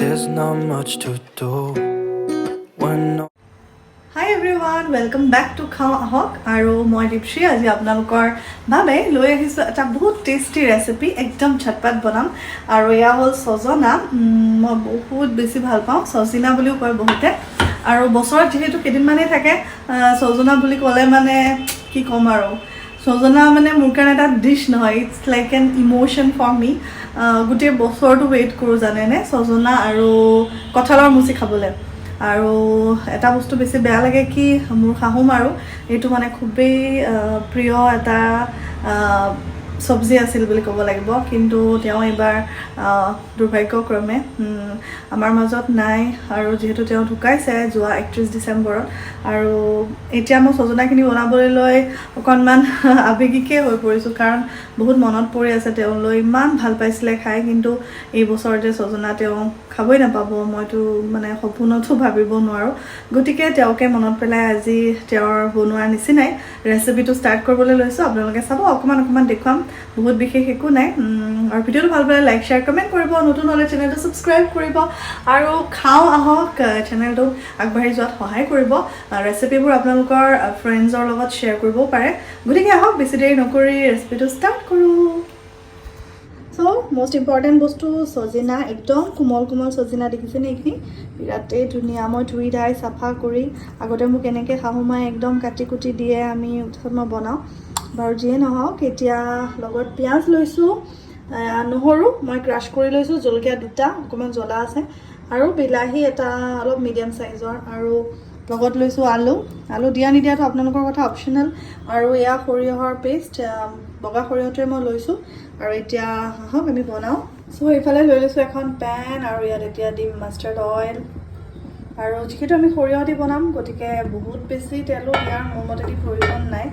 there's not much to do when Hi everyone, welcome back to Khao Ahok aru moi Dipshi aji apnalokor babe loi ahisu eta bahut tasty recipe ekdom chatpat banam aru ya hol sajina moi bahut beshi bhal pao sajina buliu koy bahute aru bosor jehetu kedin mane thake sajina buli kole mane ki kom aru sajina mane mur kane eta dish nohoy, it's like an emotion for me. Gute bosor to wait koru janene sajina aru kothalor musi khabole আৰু এটা বস্তু বেছি বেয়া লাগে কি মোৰ খাহুম আৰু এইটো মানে খুবেই প্ৰিয় এটা সবজি আছিল বুলি ক'ব লাগিব কিন্তু তেওঁ এবাৰ দুৰ্ভাগ্যক্ৰমে আমাৰ মাজত নাই আৰু যেহেতু তেওঁ ঢুকাইছে যোৱা 31 ডিসেম্বৰত আৰু এতিয়া মই সজনাখিনি বনাবলৈ লৈ অকনমান আবেগিকে হৈ পৰিছো কাৰণ বহুত মনত পৰি আছে তেওঁলৈ ইমান ভাল পাইছিলে খাই কিন্তু এই বছৰতে সজনা তেওঁ খাবই নাপাব মইতো মানে সপোনতো ভাবিব নোৱাৰো গতিকে তেওঁকে মনত পেলাই আজি তেওঁৰ বনোৱাৰ নিচিনাই ৰেচিপিটো ষ্টাৰ্ট কৰিবলৈ লৈছো আপোনালোকে চাব অকমান দেখুৱাম বহুত বিশেষ একো নাই আৰু ভিডিওটো ভাল পালে লাইক শেয়াৰ কমেন্ট কৰিব নতুন হলে চেনেলটো সাবস্ক্ৰাইব কৰিব আৰু খাও আহক চেনেলটো আগবাঢ়ি যোৱাত সহায় কৰিব ৰেচিপিবোৰ আপোনালোকৰ ফ্ৰেণ্ডছৰ লগত শ্বেয়াৰ কৰিব পাৰে গতিকে আহক বেছি দেৰি নকৰি ৰেচিপিটো ষ্টাৰ্ট কৰো So, most important bostu sajina ekdom komal sajina dekhise ekni birate dhuniya moi dhui dai safa kori agote mu keneke khahumai ekdom kati kuti diye ami uthama banao baru je nohok etia logot pyaz loisu nohoru moi crush kori loisu jolkia duta okoman jola ase aru bilahi eta alop medium size or aru লগত লৈছো আলু দিয়া নিদিয়া তো আপোনালোকৰ কথা optional আৰু এয়া সৰিয়হৰ পেষ্ট বগা সৰিয়হটোৱে মই লৈছো আৰু এতিয়া হক আমি বনাও সো এইফালে লৈ লৈছো এখন প্যান আৰু ইয়াত এতিয়া দিম মাষ্টাৰ্ড অইল আৰু যেহেতু আমি সৰিয়হ দি বনাম গতিকে বহুত বেছি তেলো ইয়াৰ মোৰ মতে দি প্ৰয়োজন নাই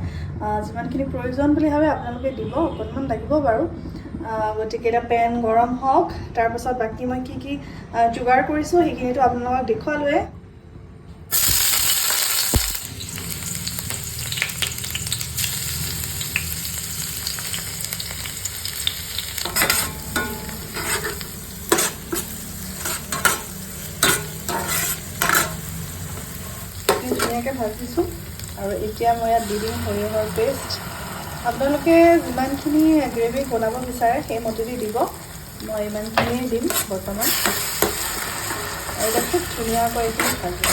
যিমানখিনি প্ৰয়োজন বুলি ভাবে আপোনালোকে দিব অকণমান লাগিব বাৰু গতিকে এটা প্যান গৰম হওক তাৰ পাছত বাকি মই কি যোগাৰ কৰিছো সেইখিনিটো আপোনালোকক দেখুৱালোৱে ভাজিছো আৰু এতিয়া মই ইয়াত দি দিম সৰিয়হৰ পেষ্ট আপোনালোকে যিমানখিনি গ্ৰেভি বনাব বিচাৰে সেই মতে দিব মই ইমানখিনি দিম বৰ্তমান আৰু এটা খুব ধুনীয়াকৈ এইখিনি ভাজি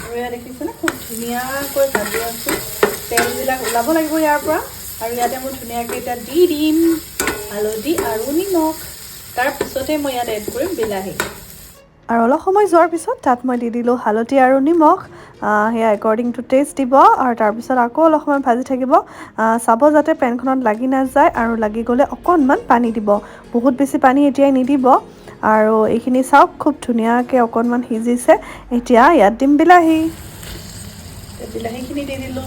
আৰু ইয়াত দেখিছেনে খুব ধুনীয়াকৈ ভাজি আছো তেলবিলাক ওলাব লাগিব ইয়াৰ পৰা আৰু ইয়াতে মই ধুনীয়াকৈ এটা দি দিম হালধি আৰু নিমখ তাৰ পিছতে মই ইয়াত এড কৰিম বিলাহী আৰু অলপ সময় যোৱাৰ পিছত তাত মই দি দিলো হালধি আৰু নিমখ হেয়া একৰ্ডিং টু টেষ্ট দিব আৰু তাৰ পিছত আকৌ অলপ সময় ভাজি থাকিব চাব যাতে পেনখনত লাগি না যায় আৰু লাগি গলে অকনমান পানী দিব বহুত বেছি পানী এতিয়াই নিদিব আৰু এইখিনি চাওক খুব ধুনীয়াকৈ অকনমান সিজিছে এতিয়া ইয়াত দিম বিলাহীখিনি দি দিলো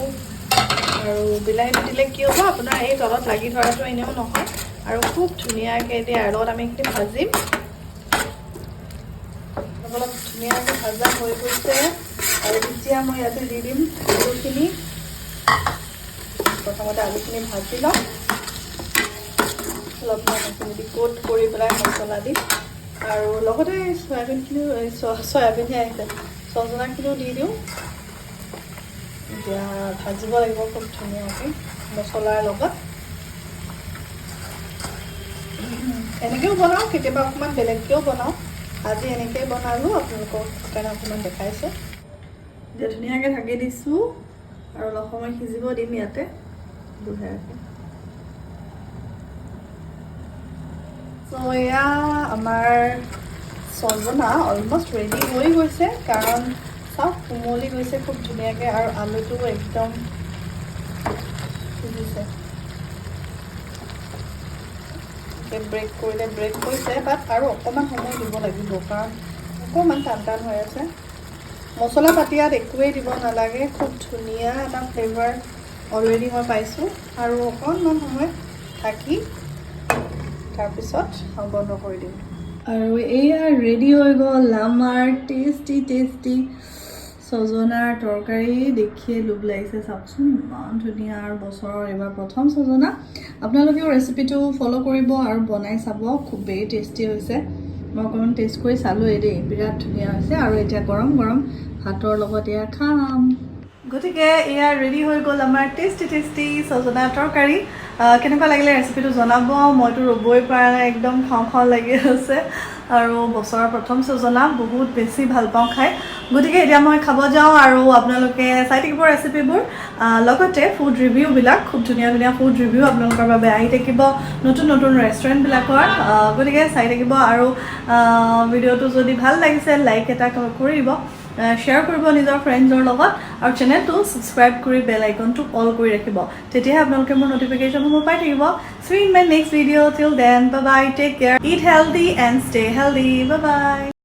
আৰু বিলাহীটো দিলে কি হ'ব আপোনাৰ এই তলত লাগি ধৰাটো এনেও নহয় আৰু খুব ধুনীয়াকৈ এতিয়া আৰু আমি এইখিনি ভাজিম অলপ ধুনীয়াকৈ ভাজা হৈ গৈছে আৰু এতিয়া মই ইয়াতে দি দিম আলুখিনি প্ৰথমতে আলুখিনি ভাজি লওঁ অলপমান এইখিনি দি কোট কৰি পেলাই মছলা দিম আৰু লগতে সয়াবিনহে আহিছে সজনাখিনিও দি দিওঁ এতিয়া ভাজিব লাগিব খুব ধুনীয়াকৈ মছলাৰ লগত এনেকৈও বনাওঁ কেতিয়াবা অকণমান বেলেগকৈও বনাওঁ আজি এনেকৈ বনালোঁ আপোনালোকক কাৰণে অকণমান দেখাইছোঁ এতিয়া ধুনীয়াকৈ ঢাকি দিছোঁ আৰু অলপ সময় সিজিব দিম ইয়াতে বঢ়িয়াকৈ চ' এয়া আমাৰ সজনা অলমষ্ট ৰেডি হৈ গৈছে কাৰণ চাওক কোমলি গৈছে খুব ধুনীয়াকৈ আৰু আলুটো একদম সিজিছে ব্ৰেক কৰিলে ব্ৰেক কৰিছে বাট আৰু অকণমান সময় দিব লাগিব কাৰণ অকণমান টান হৈ আছে মছলা পাতি ইয়াত একোৱেই দিব নালাগে খুব ধুনীয়া এটা ফ্লেভাৰ অলৰেডি মই পাইছোঁ আৰু অকণমান সময় থাকি তাৰপিছত বন্ধ কৰি দিম আৰু এয়া ৰেডি হৈ গ'ল আমাৰ টেষ্টি সজনাৰ তৰকাৰী দেখিয়ে লোভ লাগিছে চাওকচোন ইমান ধুনীয়া আৰু বছৰৰ এবাৰ প্ৰথম সজনা আপোনালোকেও ৰেচিপিটো ফলো কৰিব আৰু বনাই চাব খুবেই টেষ্টি হৈছে মই অকণমান টেষ্ট কৰি চালোঁৱেই দেই, বিৰাট ধুনীয়া হৈছে। আৰু এতিয়া গৰম গৰম ভাতৰ লগত এয়া খাম। গতিকে এয়া ৰেডি হৈ গ'ল আমাৰ টেষ্টি ছজনা তৰকাৰী। কেনেকুৱা লাগিলে ৰেচিপিটো জনাব। মইতো ৰ'বই পৰা নাই, একদম খাওঁ খাওঁ লাগি আছে। আৰু বছৰৰ প্ৰথম ছজনা, বহুত বেছি ভাল পাওঁ খাই। গতিকে এতিয়া মই খাব যাওঁ আৰু আপোনালোকে চাই থাকিব ৰেচিপিবোৰ, লগতে ফুড ৰিভিউবিলাক, খুব ধুনীয়া ধুনীয়া ফুড ৰিভিউ আপোনালোকৰ বাবে আহি থাকিব নতুন নতুন ৰেষ্টুৰেণ্টবিলাকৰ। গতিকে চাই থাকিব আৰু ভিডিঅ'টো যদি ভাল লাগিছে লাইক এটা কৰিব, শ্বেয়াৰ কৰিব নিজৰ ফ্ৰেণ্ডছৰ লগত, আৰু চেনেলটো ছাবস্ক্ৰাইব কৰি বেল আইকনটো অল কৰি ৰাখিব, তেতিয়াহে আপোনালোকে মোৰ নটিফিকেশ্যনসমূহ পাই থাকিব। See you in my next video. Till then, bye bye, take care, eat healthy and stay healthy. Bye bye.